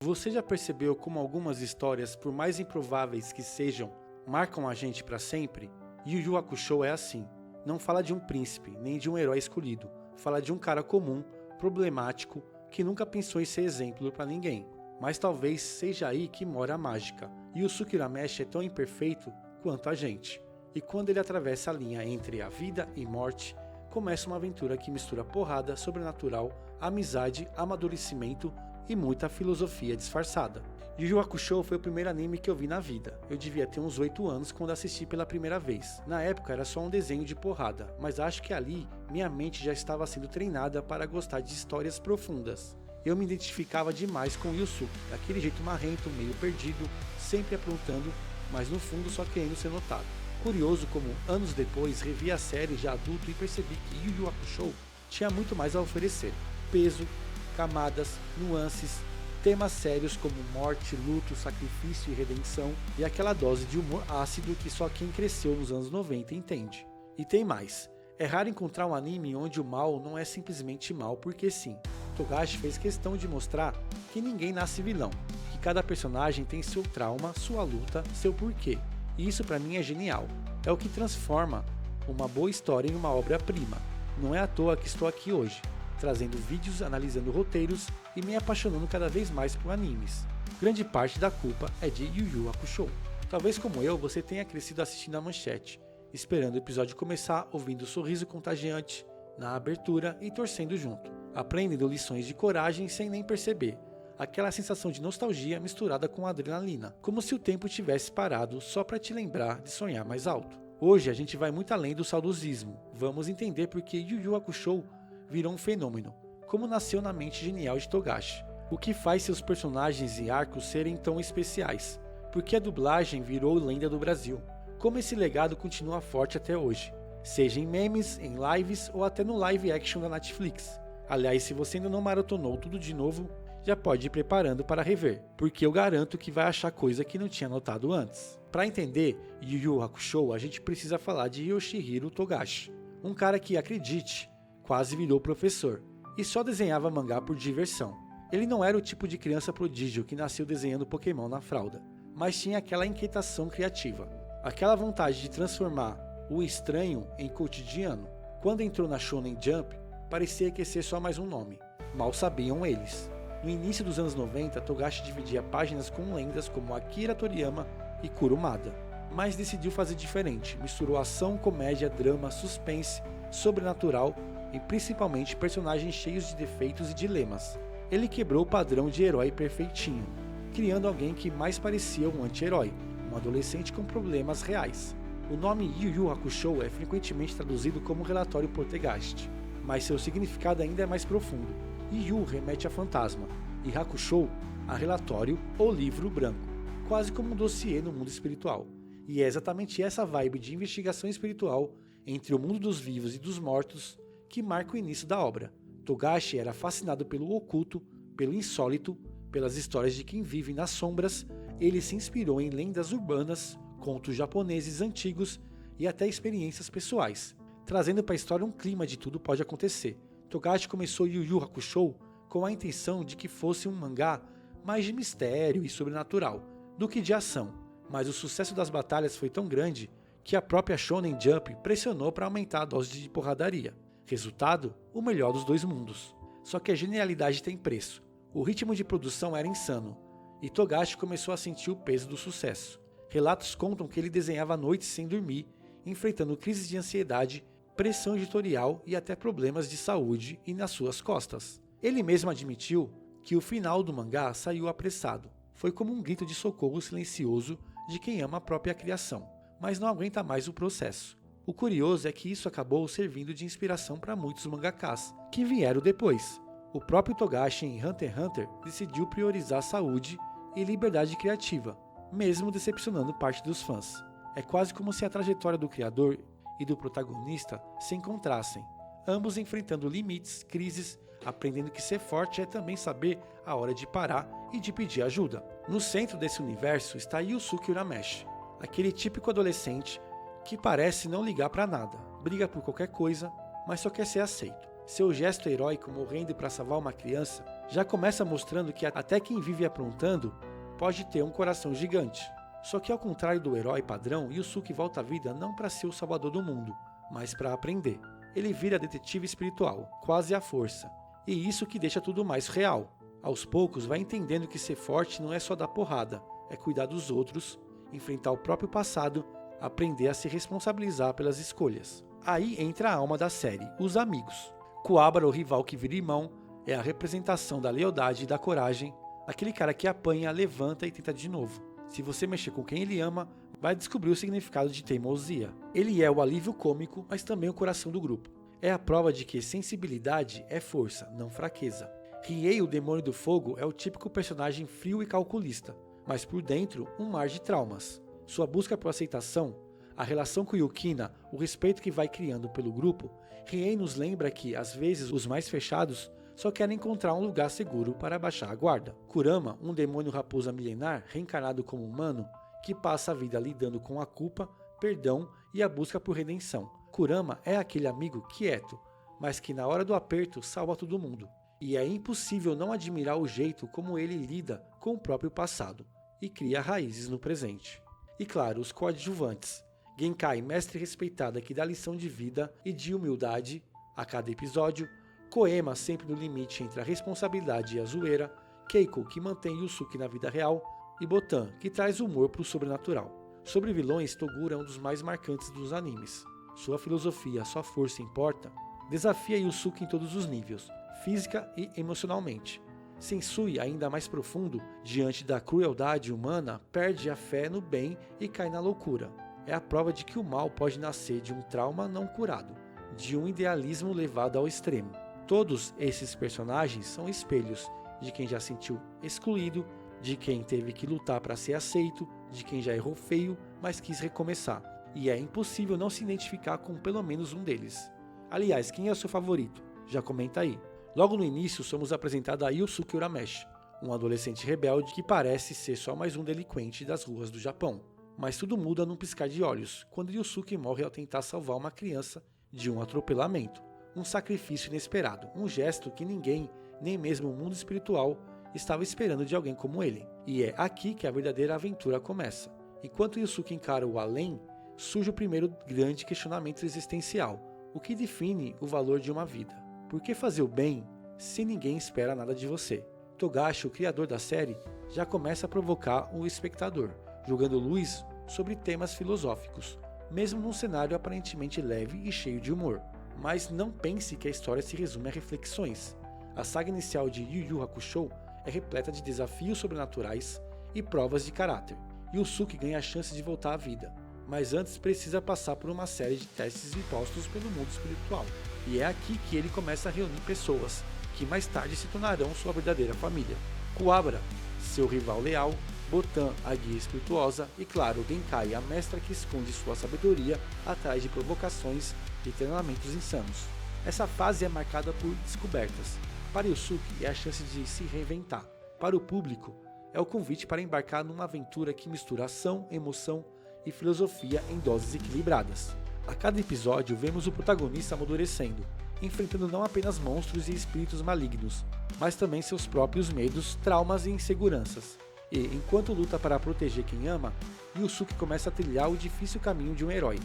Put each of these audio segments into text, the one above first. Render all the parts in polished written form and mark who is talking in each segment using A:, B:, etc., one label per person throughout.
A: Você já percebeu como algumas histórias, por mais improváveis que sejam, marcam a gente para sempre? Yu Yu Hakusho é assim. Não fala de um príncipe, nem de um herói escolhido. Fala de um cara comum, problemático, que nunca pensou em ser exemplo para ninguém. Mas talvez seja aí que mora a mágica. Yusuke Urameshi é tão imperfeito quanto a gente. E quando ele atravessa a linha entre a vida e morte, começa uma aventura que mistura porrada, sobrenatural, amizade, amadurecimento e muita filosofia disfarçada. Yu Yu Hakusho foi o primeiro anime que eu vi na vida. Eu devia ter uns 8 anos quando assisti pela primeira vez. Na época era só um desenho de porrada, mas acho que ali minha mente já estava sendo treinada para gostar de histórias profundas. Eu me identificava demais com Yusuke, daquele jeito marrento, meio perdido, sempre aprontando, mas no fundo só querendo ser notado. Curioso como, anos depois, revi a série já adulto e percebi que Yu Yu Hakusho tinha muito mais a oferecer. Peso, camadas, nuances, temas sérios como morte, luto, sacrifício e redenção, e aquela dose de humor ácido que só quem cresceu nos anos 90 entende. E tem mais, é raro encontrar um anime onde o mal não é simplesmente mal porque sim. Togashi fez questão de mostrar que ninguém nasce vilão, que cada personagem tem seu trauma, sua luta, seu porquê, e isso pra mim é genial. É o que transforma uma boa história em uma obra-prima. Não é à toa que estou aqui hoje, trazendo vídeos, analisando roteiros e me apaixonando cada vez mais por animes. Grande parte da culpa é de Yu Yu Hakusho. Talvez como eu, você tenha crescido assistindo a manchete, esperando o episódio começar, ouvindo o sorriso contagiante na abertura e torcendo junto, aprendendo lições de coragem sem nem perceber. Aquela sensação de nostalgia misturada com adrenalina, como se o tempo tivesse parado só para te lembrar de sonhar mais alto. Hoje a gente vai muito além do saudosismo. Vamos entender por que Yu Yu Hakusho virou um fenômeno, como nasceu na mente genial de Togashi. O que faz seus personagens e arcos serem tão especiais? Porque a dublagem virou lenda do Brasil. Como esse legado continua forte até hoje, seja em memes, em lives ou até no live action da Netflix. Aliás, se você ainda não maratonou tudo de novo, já pode ir preparando para rever, porque eu garanto que vai achar coisa que não tinha notado antes. Para entender Yu Yu Hakusho, a gente precisa falar de Yoshihiro Togashi, um cara que, acredite, quase virou professor, e só desenhava mangá por diversão. Ele não era o tipo de criança prodígio que nasceu desenhando Pokémon na fralda, mas tinha aquela inquietação criativa, aquela vontade de transformar o estranho em cotidiano. Quando entrou na Shonen Jump, parecia que ia ser só mais um nome, mal sabiam eles. No início dos anos 90, Togashi dividia páginas com lendas como Akira Toriyama e Kurumada, mas decidiu fazer diferente, misturou ação, comédia, drama, suspense, sobrenatural e principalmente personagens cheios de defeitos e dilemas. Ele quebrou o padrão de herói perfeitinho, criando alguém que mais parecia um anti-herói, um adolescente com problemas reais. O nome Yu Yu Hakusho é frequentemente traduzido como relatório Poltergeist, mas seu significado ainda é mais profundo. Yu remete a fantasma, e Hakusho a relatório ou livro branco, quase como um dossiê no mundo espiritual. E é exatamente essa vibe de investigação espiritual entre o mundo dos vivos e dos mortos que marca o início da obra. Togashi era fascinado pelo oculto, pelo insólito, pelas histórias de quem vive nas sombras. Ele se inspirou em lendas urbanas, contos japoneses antigos e até experiências pessoais, trazendo para a história um clima de tudo pode acontecer. Togashi começou Yu Yu Hakusho com a intenção de que fosse um mangá mais de mistério e sobrenatural do que de ação, mas o sucesso das batalhas foi tão grande que a própria Shonen Jump pressionou para aumentar a dose de porradaria. Resultado, o melhor dos dois mundos. Só que a genialidade tem preço. O ritmo de produção era insano, e Togashi começou a sentir o peso do sucesso. Relatos contam que ele desenhava noites sem dormir, enfrentando crises de ansiedade, pressão editorial e até problemas de saúde e nas suas costas. Ele mesmo admitiu que o final do mangá saiu apressado. Foi como um grito de socorro silencioso de quem ama a própria criação, mas não aguenta mais o processo. O curioso é que isso acabou servindo de inspiração para muitos mangakás que vieram depois. O próprio Togashi em Hunter x Hunter decidiu priorizar saúde e liberdade criativa, mesmo decepcionando parte dos fãs. É quase como se a trajetória do criador e do protagonista se encontrassem, ambos enfrentando limites, crises, aprendendo que ser forte é também saber a hora de parar e de pedir ajuda. No centro desse universo está Yusuke Urameshi, aquele típico adolescente que parece não ligar para nada, briga por qualquer coisa, mas só quer ser aceito. Seu gesto heróico morrendo para salvar uma criança Já começa mostrando que até quem vive aprontando pode ter um coração gigante. Só que ao contrário do herói padrão, Yusuke volta à vida não para ser o salvador do mundo, mas para aprender. Ele vira detetive espiritual, quase à força. E isso que deixa tudo mais real. Aos poucos vai entendendo que ser forte não é só dar porrada, é cuidar dos outros, enfrentar o próprio passado, aprender a se responsabilizar pelas escolhas. Aí entra a alma da série, os amigos. Kuwabara, o rival que vira irmão, é a representação da lealdade e da coragem, aquele cara que apanha, levanta e tenta de novo. Se você mexer com quem ele ama, vai descobrir o significado de teimosia. Ele é o alívio cômico, mas também o coração do grupo. É a prova de que sensibilidade é força, não fraqueza. Riei, o demônio do fogo, é o típico personagem frio e calculista, mas por dentro um mar de traumas. Sua busca por aceitação, a relação com Yukina, o respeito que vai criando pelo grupo, Riei nos lembra que, às vezes, os mais fechados só querem encontrar um lugar seguro para abaixar a guarda. Kurama, um demônio raposa milenar reencarnado como humano, que passa a vida lidando com a culpa, perdão e a busca por redenção. Kurama é aquele amigo quieto, mas que na hora do aperto salva todo mundo. E é impossível não admirar o jeito como ele lida com o próprio passado e cria raízes no presente. E claro, os coadjuvantes. Genkai, mestre respeitado que dá lição de vida e de humildade a cada episódio. Koema, sempre no limite entre a responsabilidade e a zoeira. Keiko, que mantém Yusuke na vida real. E Botan, que traz humor para o sobrenatural. Sobre vilões, Toguro é um dos mais marcantes dos animes. Sua filosofia, sua força importa, desafia Yusuke em todos os níveis, física e emocionalmente. Sensui, ainda mais profundo, diante da crueldade humana, perde a fé no bem e cai na loucura. É a prova de que o mal pode nascer de um trauma não curado, de um idealismo levado ao extremo. Todos esses personagens são espelhos de quem já se sentiu excluído, de quem teve que lutar para ser aceito, de quem já errou feio, mas quis recomeçar. E é impossível não se identificar com pelo menos um deles. Aliás, quem é o seu favorito? Já comenta aí. Logo no início, somos apresentados a Yusuke Urameshi, um adolescente rebelde que parece ser só mais um delinquente das ruas do Japão. Mas tudo muda num piscar de olhos, quando Yusuke morre ao tentar salvar uma criança de um atropelamento. Um sacrifício inesperado, um gesto que ninguém, nem mesmo o mundo espiritual, estava esperando de alguém como ele. E é aqui que a verdadeira aventura começa. Enquanto Yusuke encara o além, surge o primeiro grande questionamento existencial. O que define o valor de uma vida? Por que fazer o bem se ninguém espera nada de você? Togashi, o criador da série, já começa a provocar o espectador, jogando luz sobre temas filosóficos, mesmo num cenário aparentemente leve e cheio de humor. Mas não pense que a história se resume a reflexões. A saga inicial de Yu Yu Hakusho é repleta de desafios sobrenaturais e provas de caráter. Yusuke ganha a chance de voltar à vida, mas antes precisa passar por uma série de testes impostos pelo mundo espiritual. E é aqui que ele começa a reunir pessoas, que mais tarde se tornarão sua verdadeira família. Kuwabara, seu rival leal, Botan, a guia espirituosa, e claro, Genkai, a mestra que esconde sua sabedoria atrás de provocações e treinamentos insanos. Essa fase é marcada por descobertas. Para Yusuke é a chance de se reinventar. Para o público, é o convite para embarcar numa aventura que mistura ação, emoção e filosofia em doses equilibradas. A cada episódio vemos o protagonista amadurecendo, enfrentando não apenas monstros e espíritos malignos, mas também seus próprios medos, traumas e inseguranças. E, enquanto luta para proteger quem ama, Yusuke começa a trilhar o difícil caminho de um herói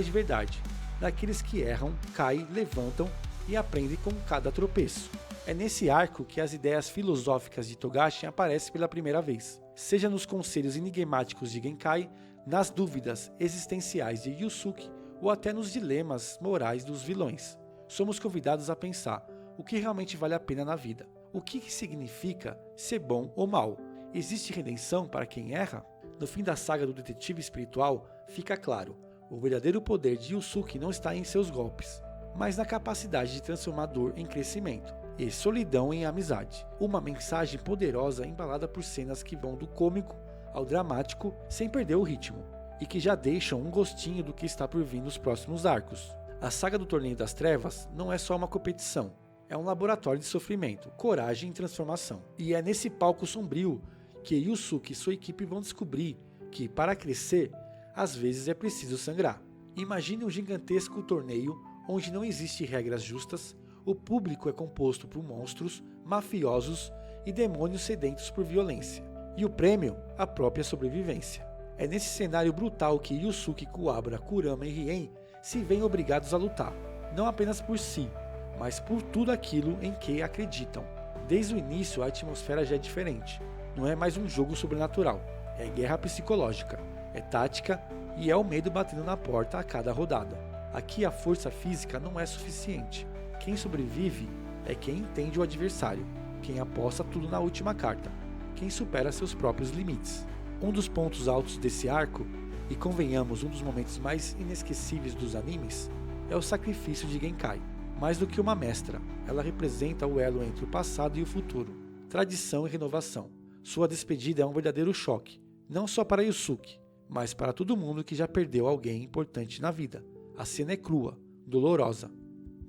A: de verdade, daqueles que erram, caem, levantam e aprendem com cada tropeço. É nesse arco que as ideias filosóficas de Togashi aparecem pela primeira vez, seja nos conselhos enigmáticos de Genkai, nas dúvidas existenciais de Yusuke ou até nos dilemas morais dos vilões. Somos convidados a pensar o que realmente vale a pena na vida, o que significa ser bom ou mal. Existe redenção para quem erra? No fim da saga do detetive espiritual, fica claro, o verdadeiro poder de Yusuke não está em seus golpes, mas na capacidade de transformar dor em crescimento e solidão em amizade. Uma mensagem poderosa embalada por cenas que vão do cômico ao dramático sem perder o ritmo, e que já deixam um gostinho do que está por vir nos próximos arcos. A saga do Torneio das Trevas não é só uma competição, é um laboratório de sofrimento, coragem e transformação. E é nesse palco sombrio que Yusuke e sua equipe vão descobrir que, para crescer, às vezes é preciso sangrar. Imagine um gigantesco torneio onde não existem regras justas, o público é composto por monstros, mafiosos e demônios sedentos por violência. E o prêmio, a própria sobrevivência. É nesse cenário brutal que Yusuke, Kuwabara, Kurama e Rien se veem obrigados a lutar, não apenas por si, mas por tudo aquilo em que acreditam. Desde o início a atmosfera já é diferente, não é mais um jogo sobrenatural, é guerra psicológica, é tática e é o medo batendo na porta a cada rodada. Aqui a força física não é suficiente, quem sobrevive é quem entende o adversário, quem aposta tudo na última carta, quem supera seus próprios limites. Um dos pontos altos desse arco, e convenhamos um dos momentos mais inesquecíveis dos animes, é o sacrifício de Genkai. Mais do que uma mestra, ela representa o elo entre o passado e o futuro, tradição e renovação. Sua despedida é um verdadeiro choque, não só para Yusuke, mas para todo mundo que já perdeu alguém importante na vida. A cena é crua, dolorosa,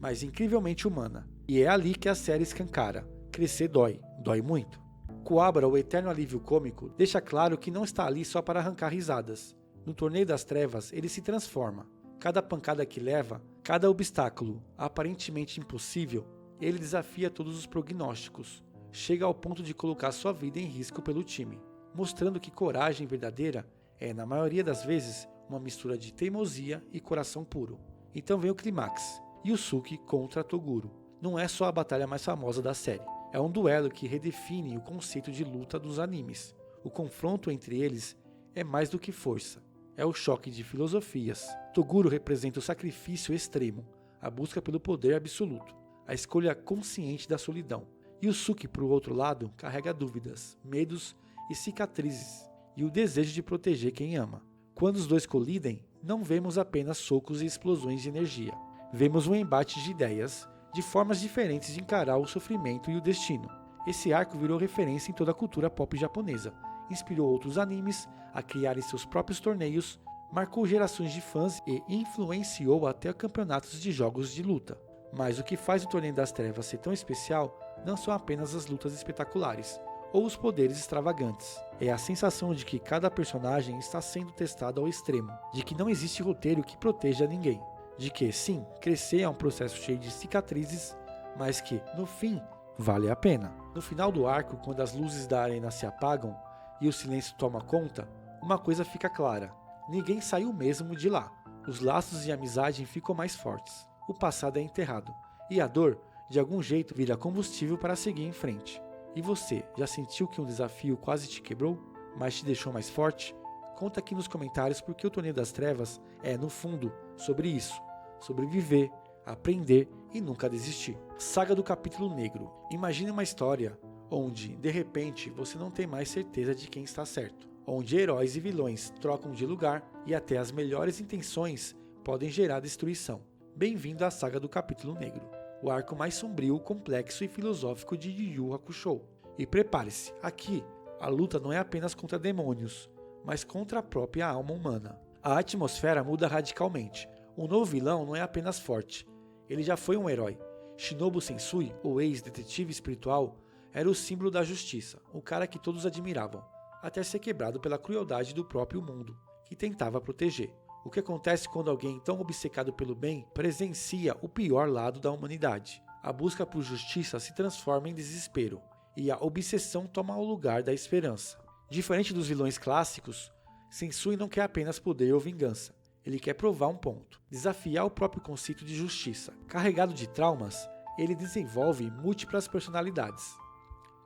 A: mas incrivelmente humana, e é ali que a série escancara. Crescer dói, dói muito. Kuwabara, o eterno alívio cômico, deixa claro que não está ali só para arrancar risadas. No Torneio das Trevas, ele se transforma. Cada pancada que leva, cada obstáculo, aparentemente impossível, ele desafia todos os prognósticos. Chega ao ponto de colocar sua vida em risco pelo time, mostrando que coragem verdadeira é, na maioria das vezes, uma mistura de teimosia e coração puro. Então vem o clímax, Yusuke contra Toguro. Não é só a batalha mais famosa da série. É um duelo que redefine o conceito de luta dos animes. O confronto entre eles é mais do que força. É o choque de filosofias. Toguro representa o sacrifício extremo, a busca pelo poder absoluto, a escolha consciente da solidão. Yusuke, por outro lado, carrega dúvidas, medos e cicatrizes, e o desejo de proteger quem ama. Quando os dois colidem, não vemos apenas socos e explosões de energia. Vemos um embate de ideias, de formas diferentes de encarar o sofrimento e o destino. Esse arco virou referência em toda a cultura pop japonesa, inspirou outros animes a criarem seus próprios torneios, marcou gerações de fãs e influenciou até campeonatos de jogos de luta. Mas o que faz o Torneio das Trevas ser tão especial não são apenas as lutas espetaculares, ou os poderes extravagantes. É a sensação de que cada personagem está sendo testado ao extremo, de que não existe roteiro que proteja ninguém. De que, sim, crescer é um processo cheio de cicatrizes, mas que, no fim, vale a pena. No final do arco, quando as luzes da arena se apagam e o silêncio toma conta, uma coisa fica clara: ninguém saiu mesmo de lá. Os laços de amizade ficam mais fortes. O passado é enterrado, e a dor, de algum jeito, vira combustível para seguir em frente. E você, já sentiu que um desafio quase te quebrou, mas te deixou mais forte? Conta aqui nos comentários porque o Torneio das Trevas é, no fundo, sobre isso. Sobreviver, aprender e nunca desistir. Saga do Capítulo Negro. Imagine uma história onde, de repente, você não tem mais certeza de quem está certo. Onde heróis e vilões trocam de lugar e até as melhores intenções podem gerar destruição. Bem-vindo à Saga do Capítulo Negro, o arco mais sombrio, complexo e filosófico de Yu Yu Hakusho. E prepare-se, aqui, a luta não é apenas contra demônios, mas contra a própria alma humana. A atmosfera muda radicalmente. O novo vilão não é apenas forte, ele já foi um herói. Shinobu Sensui, o ex-detetive espiritual, era o símbolo da justiça, o cara que todos admiravam, até ser quebrado pela crueldade do próprio mundo, que tentava proteger. O que acontece quando alguém tão obcecado pelo bem presencia o pior lado da humanidade? A busca por justiça se transforma em desespero, e a obsessão toma o lugar da esperança. Diferente dos vilões clássicos, Sensui não quer apenas poder ou vingança. Ele quer provar um ponto, desafiar o próprio conceito de justiça. Carregado de traumas, ele desenvolve múltiplas personalidades,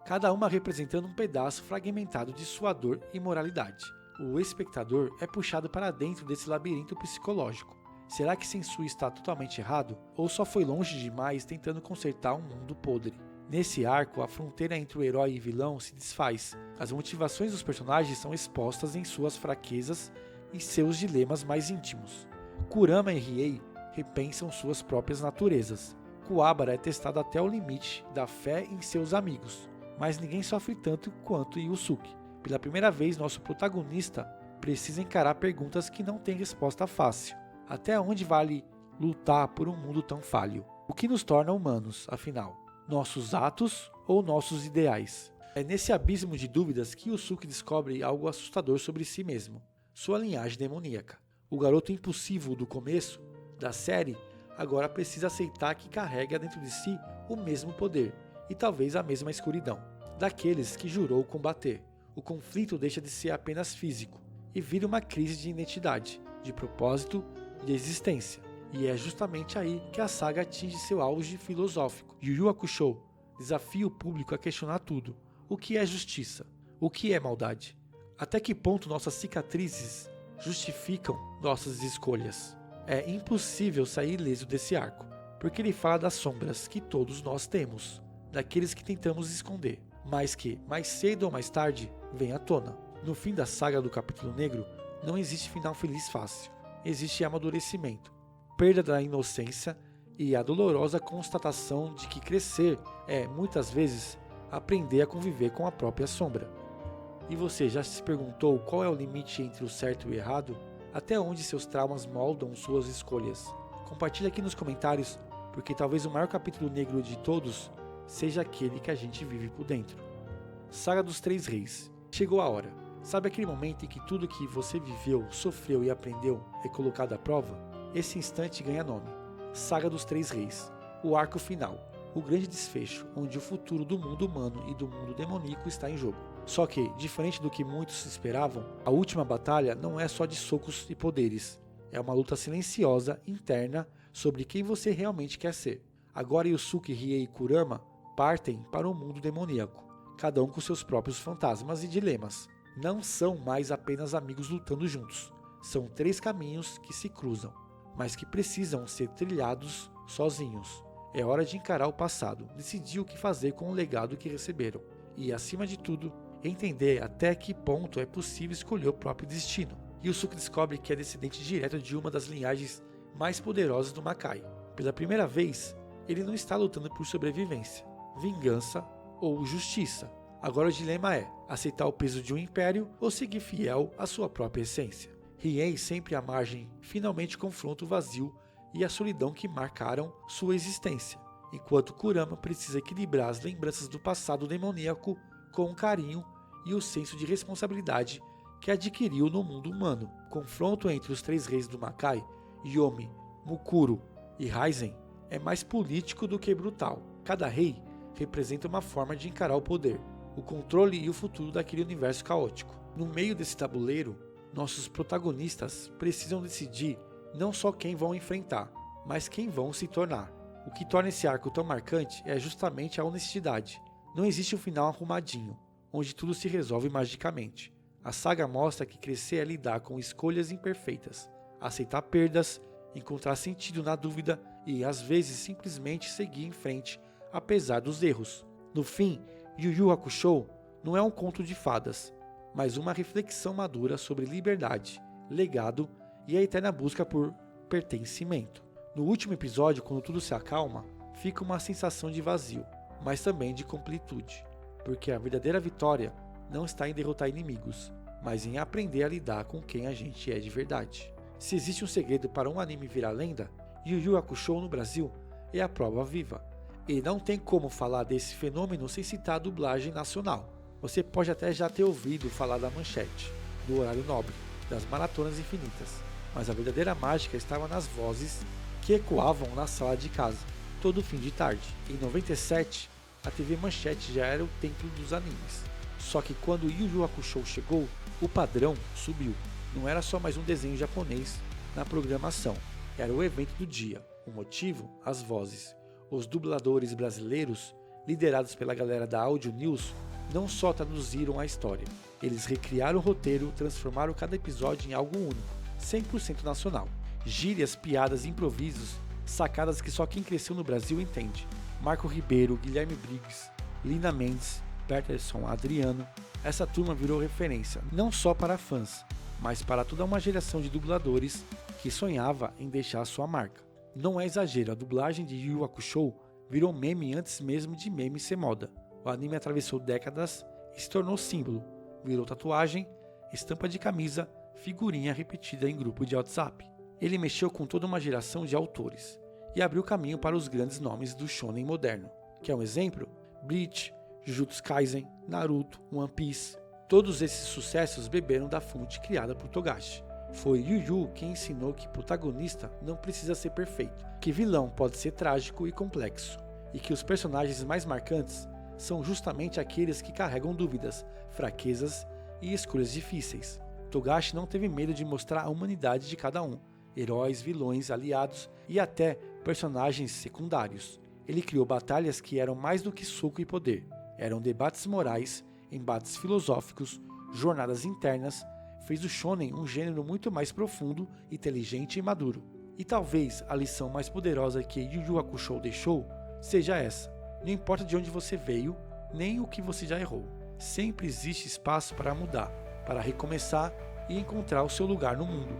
A: cada uma representando um pedaço fragmentado de sua dor e moralidade. O espectador é puxado para dentro desse labirinto psicológico. Será que Sensui está totalmente errado? Ou só foi longe demais tentando consertar um mundo podre? Nesse arco, a fronteira entre o herói e vilão se desfaz. As motivações dos personagens são expostas em suas fraquezas e seus dilemas mais íntimos. Kurama e Riei repensam suas próprias naturezas. Kuwabara é testado até o limite da fé em seus amigos, mas ninguém sofre tanto quanto Yusuke. Pela primeira vez, nosso protagonista precisa encarar perguntas que não têm resposta fácil. Até onde vale lutar por um mundo tão falho? O que nos torna humanos, afinal? Nossos atos ou nossos ideais? É nesse abismo de dúvidas que Yusuke descobre algo assustador sobre si mesmo. Sua linhagem demoníaca. O garoto impulsivo do começo da série agora precisa aceitar que carrega dentro de si o mesmo poder, e talvez a mesma escuridão, daqueles que jurou combater. O conflito deixa de ser apenas físico e vira uma crise de identidade, de propósito e de existência. E é justamente aí que a saga atinge seu auge filosófico. Yu Yu Hakusho desafia o público a questionar tudo. O que é justiça? O que é maldade? Até que ponto nossas cicatrizes justificam nossas escolhas? É impossível sair ileso desse arco, porque ele fala das sombras que todos nós temos, daqueles que tentamos esconder, mas que, mais cedo ou mais tarde, vem à tona. No fim da saga do Capítulo Negro, não existe final feliz fácil. Existe amadurecimento, perda da inocência e a dolorosa constatação de que crescer é, muitas vezes, aprender a conviver com a própria sombra. E você já se perguntou qual é o limite entre o certo e o errado? Até onde seus traumas moldam suas escolhas? Compartilhe aqui nos comentários, porque talvez o maior capítulo negro de todos seja aquele que a gente vive por dentro. Saga dos Três Reis. Chegou a hora. Sabe aquele momento em que tudo que você viveu, sofreu e aprendeu é colocado à prova? Esse instante ganha nome. Saga dos Três Reis. O arco final. O grande desfecho, onde o futuro do mundo humano e do mundo demoníaco está em jogo. Só que, diferente do que muitos esperavam, a última batalha não é só de socos e poderes. É uma luta silenciosa, interna, sobre quem você realmente quer ser. Agora Yusuke, Riei e Kurama partem para o mundo demoníaco, cada um com seus próprios fantasmas e dilemas. Não são mais apenas amigos lutando juntos. São três caminhos que se cruzam, mas que precisam ser trilhados sozinhos. É hora de encarar o passado, decidir o que fazer com o legado que receberam. E, acima de tudo, entender até que ponto é possível escolher o próprio destino. Yusuke descobre que é descendente direto de uma das linhagens mais poderosas do Makai. Pela primeira vez, ele não está lutando por sobrevivência, vingança ou justiça. Agora o dilema é aceitar o peso de um império ou seguir fiel à sua própria essência. Riei, sempre à margem, finalmente confronta o vazio e a solidão que marcaram sua existência, enquanto Kurama precisa equilibrar as lembranças do passado demoníaco com o carinho e o senso de responsabilidade que adquiriu no mundo humano. O confronto entre os três reis do Makai, Yomi, Mukuro e Raizen, é mais político do que brutal. Cada rei representa uma forma de encarar o poder, o controle e o futuro daquele universo caótico. No meio desse tabuleiro, nossos protagonistas precisam decidir não só quem vão enfrentar, mas quem vão se tornar. O que torna esse arco tão marcante é justamente a honestidade. Não existe um final arrumadinho, onde tudo se resolve magicamente. A saga mostra que crescer é lidar com escolhas imperfeitas, aceitar perdas, encontrar sentido na dúvida e, às vezes, simplesmente seguir em frente, apesar dos erros. No fim, Yu Yu Hakusho não é um conto de fadas, mas uma reflexão madura sobre liberdade, legado e a eterna busca por pertencimento. No último episódio, quando tudo se acalma, fica uma sensação de vazio, mas também de completude, porque a verdadeira vitória não está em derrotar inimigos, mas em aprender a lidar com quem a gente é de verdade. Se existe um segredo para um anime virar lenda, Yu Yu Hakusho no Brasil é a prova viva. E não tem como falar desse fenômeno sem citar a dublagem nacional. Você pode até já ter ouvido falar da Manchete, do Horário Nobre, das Maratonas Infinitas, mas a verdadeira mágica estava nas vozes que ecoavam na sala de casa, todo fim de tarde. Em 97, a TV Manchete já era o templo dos animes. Só que quando Yu Yu Hakusho chegou, o padrão subiu. Não era só mais um desenho japonês na programação, era o evento do dia. O motivo? As vozes. Os dubladores brasileiros, liderados pela galera da Audio News, não só traduziram a história, eles recriaram o roteiro, transformaram cada episódio em algo único, 100% nacional. Gírias, piadas e improvisos, sacadas que só quem cresceu no Brasil entende. Marco Ribeiro, Guilherme Briggs, Lina Mendes, Peterson, Adriano, essa turma virou referência, não só para fãs, mas para toda uma geração de dubladores que sonhava em deixar sua marca. Não é exagero, a dublagem de Yu Yu Hakusho virou meme antes mesmo de meme ser moda. O anime atravessou décadas e se tornou símbolo, virou tatuagem, estampa de camisa, figurinha repetida em grupo de WhatsApp. Ele mexeu com toda uma geração de autores e abriu caminho para os grandes nomes do shonen moderno. Quer um exemplo? Bleach, Jujutsu Kaisen, Naruto, One Piece. Todos esses sucessos beberam da fonte criada por Togashi. Foi Yu Yu quem ensinou que protagonista não precisa ser perfeito, que vilão pode ser trágico e complexo, e que os personagens mais marcantes são justamente aqueles que carregam dúvidas, fraquezas e escolhas difíceis. Togashi não teve medo de mostrar a humanidade de cada um, heróis, vilões, aliados e até personagens secundários. Ele criou batalhas que eram mais do que soco e poder. Eram debates morais, embates filosóficos, jornadas internas. Fez do shonen um gênero muito mais profundo, inteligente e maduro. E talvez a lição mais poderosa que Yu Yu Hakusho deixou seja essa: não importa de onde você veio, nem o que você já errou. Sempre existe espaço para mudar, para recomeçar e encontrar o seu lugar no mundo.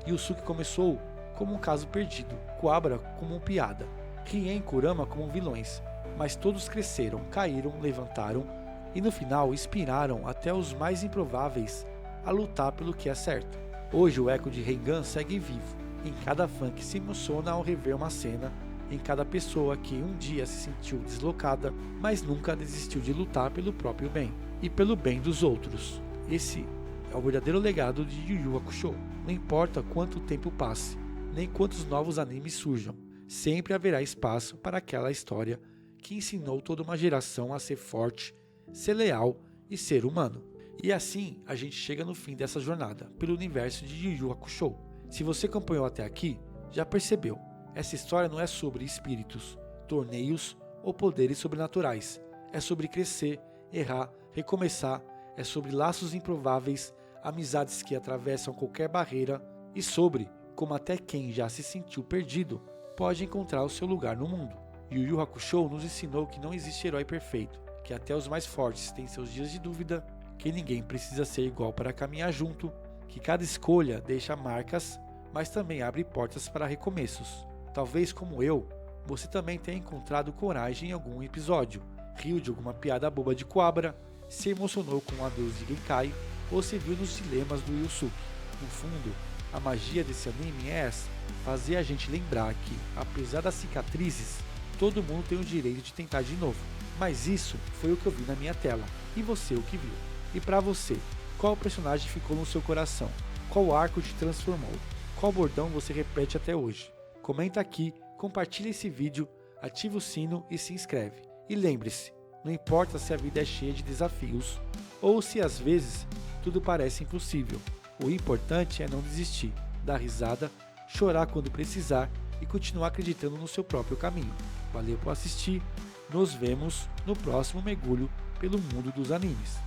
A: Yusuke começou como um caso perdido, Kuwabara como uma piada, Rien e Kurama como vilões, mas todos cresceram, caíram, levantaram e no final inspiraram até os mais improváveis a lutar pelo que é certo. Hoje o eco de Reigan segue vivo, em cada fã que se emociona ao rever uma cena, em cada pessoa que um dia se sentiu deslocada, mas nunca desistiu de lutar pelo próprio bem e pelo bem dos outros. Esse é o verdadeiro legado de Yu Yu Hakusho. Não importa quanto tempo passe, nem quantos novos animes surjam, sempre haverá espaço para aquela história que ensinou toda uma geração a ser forte, ser leal e ser humano. E assim a gente chega no fim dessa jornada pelo universo de Yu Yu Hakusho. Se você acompanhou até aqui, já percebeu, essa história não é sobre espíritos, torneios ou poderes sobrenaturais. É sobre crescer, errar, recomeçar, é sobre laços improváveis, amizades que atravessam qualquer barreira e sobre como até quem já se sentiu perdido pode encontrar o seu lugar no mundo. Yu Yu Hakusho nos ensinou que não existe herói perfeito, que até os mais fortes têm seus dias de dúvida, que ninguém precisa ser igual para caminhar junto, que cada escolha deixa marcas, mas também abre portas para recomeços. Talvez como eu, você também tenha encontrado coragem em algum episódio, riu de alguma piada boba de Kuwabara, se emocionou com o adeus de Genkai ou se viu nos dilemas do Yusuke. No fundo, a magia desse anime é essa, fazer a gente lembrar que, apesar das cicatrizes, todo mundo tem o direito de tentar de novo. Mas isso foi o que eu vi na minha tela, e você o que viu? E pra você, qual personagem ficou no seu coração? Qual arco te transformou? Qual bordão você repete até hoje? Comenta aqui, compartilha esse vídeo, ativa o sino e se inscreve. E lembre-se, não importa se a vida é cheia de desafios, ou se às vezes tudo parece impossível. O importante é não desistir, dar risada, chorar quando precisar e continuar acreditando no seu próprio caminho. Valeu por assistir, nos vemos no próximo mergulho pelo mundo dos animes.